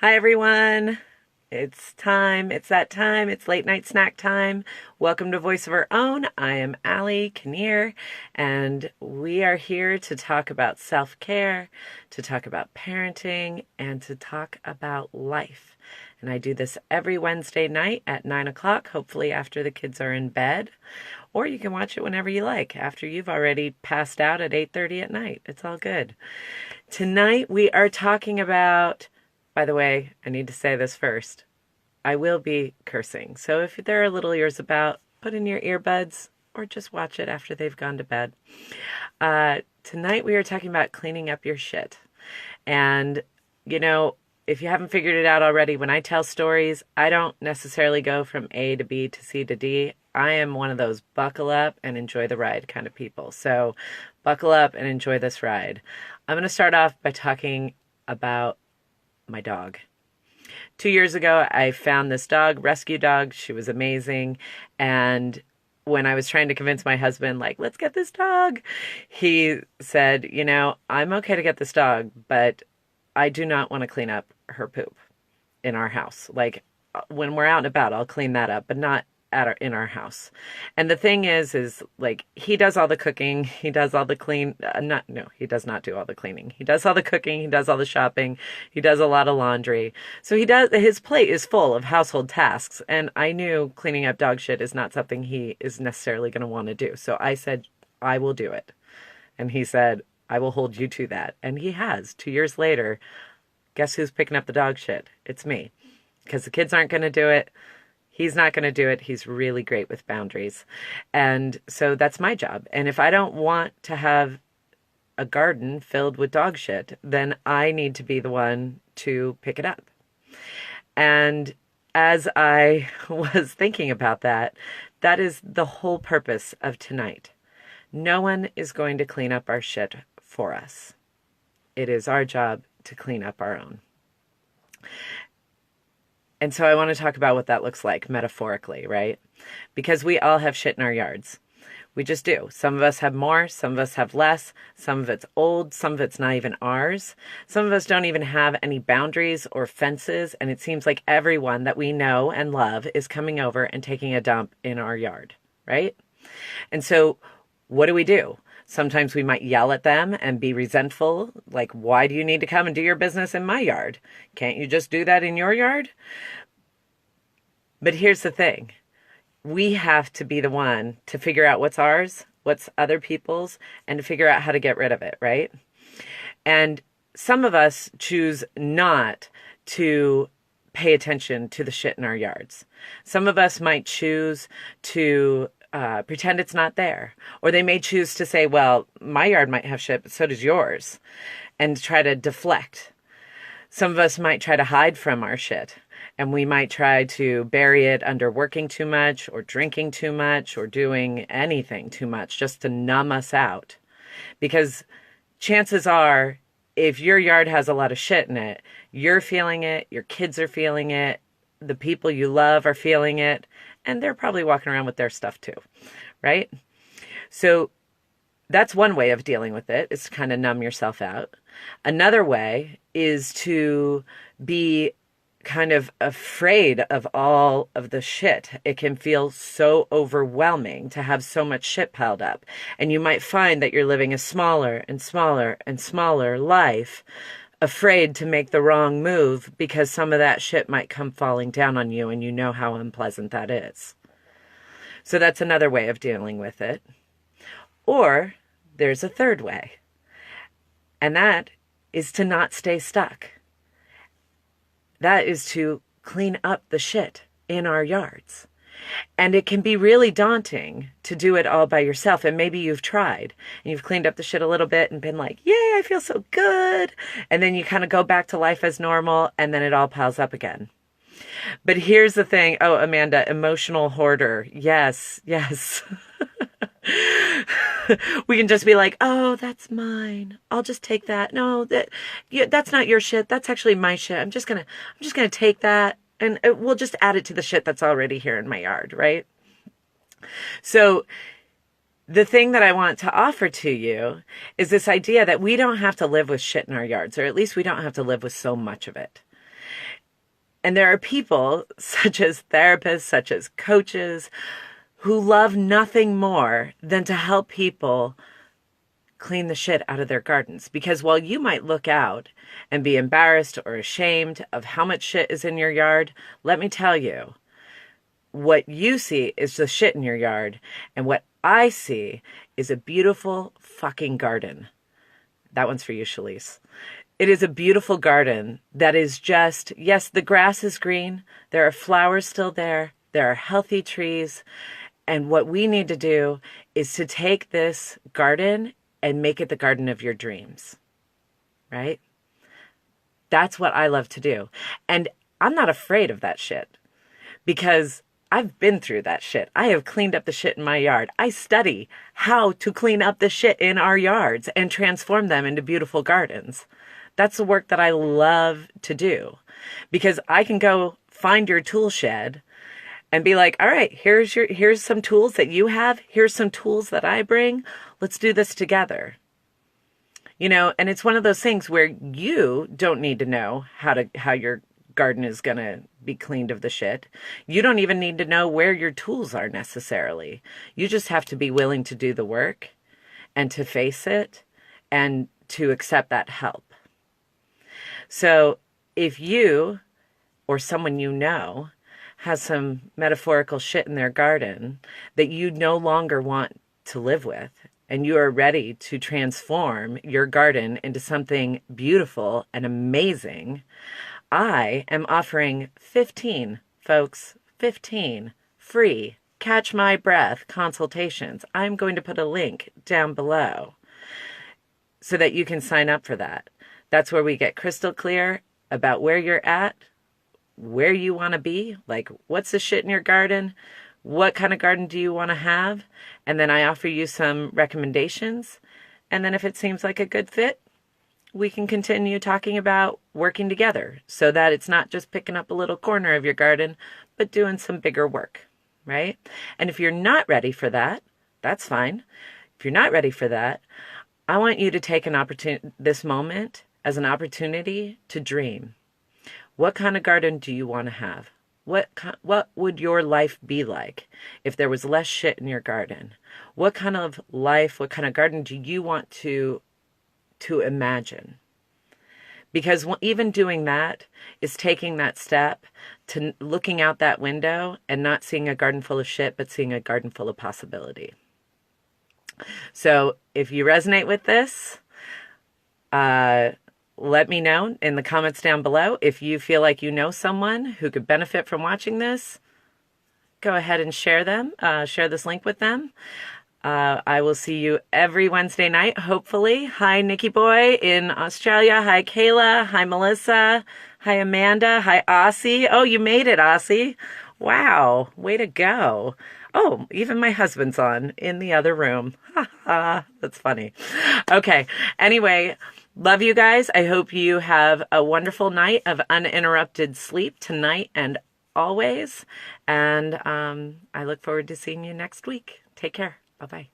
Hi, everyone. It's time. It's that time. It's late night snack time. Welcome to Voice of Our Own. I am Allie Kinnear, and we are here to talk about self-care, to talk about parenting, and to talk about life. And I do this every Wednesday night at 9 o'clock, hopefully after the kids are in bed. Or you can watch it whenever you like, after you've already passed out at 8:30 at night. It's all good. Tonight we are talking about, by the way, I need to say this first. I will be cursing. So if there are little ears about, put in your earbuds or just watch it after they've gone to bed. Tonight we are talking about cleaning up your shit. And, if you haven't figured it out already, when I tell stories, I don't necessarily go from A to B to C to D. I am one of those buckle up and enjoy the ride kind of people. So buckle up and enjoy this ride. I'm going to start off by talking about my dog. 2 years ago, I found this dog, rescue dog. She was amazing. And when I was trying to convince my husband, let's get this dog, he said, I'm okay to get this dog, but I do not want to clean up her poop in our house. When we're out and about, I'll clean that up, but not in our house. And the thing is he does all the cooking. He does all the he does not do all the cleaning. He does all the cooking. He does all the shopping. He does a lot of laundry. So his plate is full of household tasks. And I knew cleaning up dog shit is not something he is necessarily going to want to do. So I said, I will do it. And he said, I will hold you to that. And he has. 2 years later, guess who's picking up the dog shit? It's me. Because the kids aren't going to do it. He's not going to do it. He's really great with boundaries. And so that's my job. And if I don't want to have a garden filled with dog shit, then I need to be the one to pick it up. And as I was thinking about that, that is the whole purpose of tonight. No one is going to clean up our shit for us. It is our job to clean up our own. And so I want to talk about what that looks like metaphorically, right? Because we all have shit in our yards. We just do. Some of us have more, some of us have less, some of it's old, some of it's not even ours. Some of us don't even have any boundaries or fences, and it seems like everyone that we know and love is coming over and taking a dump in our yard, right? And so what do? Sometimes we might yell at them and be resentful, like, why do you need to come and do your business in my yard? Can't you just do that in your yard? But here's the thing. We have to be the one to figure out what's ours, what's other people's, and to figure out how to get rid of it, right? And some of us choose not to pay attention to the shit in our yards. Some of us might choose to pretend it's not there. Or they may choose to say, well, my yard might have shit, but so does yours, and try to deflect. Some of us might try to hide from our shit, and we might try to bury it under working too much or drinking too much or doing anything too much just to numb us out. Because chances are, if your yard has a lot of shit in it, you're feeling it, your kids are feeling it, the people you love are feeling it, and they're probably walking around with their stuff too, right? So that's one way of dealing with it, is to kind of numb yourself out. Another way is to be kind of afraid of all of the shit. It can feel so overwhelming to have so much shit piled up. And you might find that you're living a smaller and smaller and smaller life, afraid to make the wrong move because some of that shit might come falling down on you, and you know how unpleasant that is. So that's another way of dealing with it. Or there's a third way, and that is to not stay stuck. That is to clean up the shit in our yards. And it can be really daunting to do it all by yourself. And maybe you've tried and you've cleaned up the shit a little bit and been like, yay, I feel so good. And then you kind of go back to life as normal, and then it all piles up again. But here's the thing. Oh, Amanda, emotional hoarder. Yes, yes. We can just be like, oh, that's mine. I'll just take that. No, that's not your shit. That's actually my shit. I'm just gonna take that, and we'll just add it to the shit that's already here in my yard, right? So the thing that I want to offer to you is this idea that we don't have to live with shit in our yards, or at least we don't have to live with so much of it. And there are people, such as therapists, such as coaches, who love nothing more than to help people clean the shit out of their gardens. Because while you might look out and be embarrassed or ashamed of how much shit is in your yard, let me tell you, what you see is the shit in your yard, and what I see is a beautiful fucking garden. That one's for you, Shalise. It is a beautiful garden that is just, yes, the grass is green. There are flowers still there. There are healthy trees. And what we need to do is to take this garden and make it the garden of your dreams, right? That's what I love to do. And I'm not afraid of that shit because I've been through that shit. I have cleaned up the shit in my yard. I study how to clean up the shit in our yards and transform them into beautiful gardens. That's the work that I love to do because I can go find your tool shed and be like, all right, here's some tools that you have. Here's some tools that I bring. Let's do this together. You know, and it's one of those things where you don't need to know how your garden is going to be cleaned of the shit. You don't even need to know where your tools are necessarily. You just have to be willing to do the work and to face it and to accept that help. So if you or someone you know has some metaphorical shit in their garden that you no longer want to live with, and you are ready to transform your garden into something beautiful and amazing, I am offering 15, folks, 15 free Catch My Breath consultations. I'm going to put a link down below so that you can sign up for that. That's where we get crystal clear about where you're at, where you want to be, like what's the shit in your garden, what kind of garden do you want to have, and then I offer you some recommendations. And then if it seems like a good fit, we can continue talking about working together so that it's not just picking up a little corner of your garden, but doing some bigger work, right? And if you're not ready for that, that's fine. If you're not ready for that, I want you to take this moment as an opportunity to dream. What kind of garden do you want to have? What would your life be like if there was less shit in your garden? What kind of life, what kind of garden do you want to imagine? Because even doing that is taking that step to looking out that window and not seeing a garden full of shit, but seeing a garden full of possibility. So if you resonate with this, let me know in the comments down below. If you feel like you know someone who could benefit from watching this, go ahead and share this link with them. I will see you every Wednesday night, hopefully. Hi, Nikki Boy in Australia. Hi, Kayla. Hi, Melissa. Hi, Amanda. Hi, Aussie. Oh, you made it, Aussie. Wow. Way to go. Oh, even my husband's on in the other room. Ha ha. That's funny. Okay. Anyway, love you guys. I hope you have a wonderful night of uninterrupted sleep tonight and always. And I look forward to seeing you next week. Take care. Bye-bye.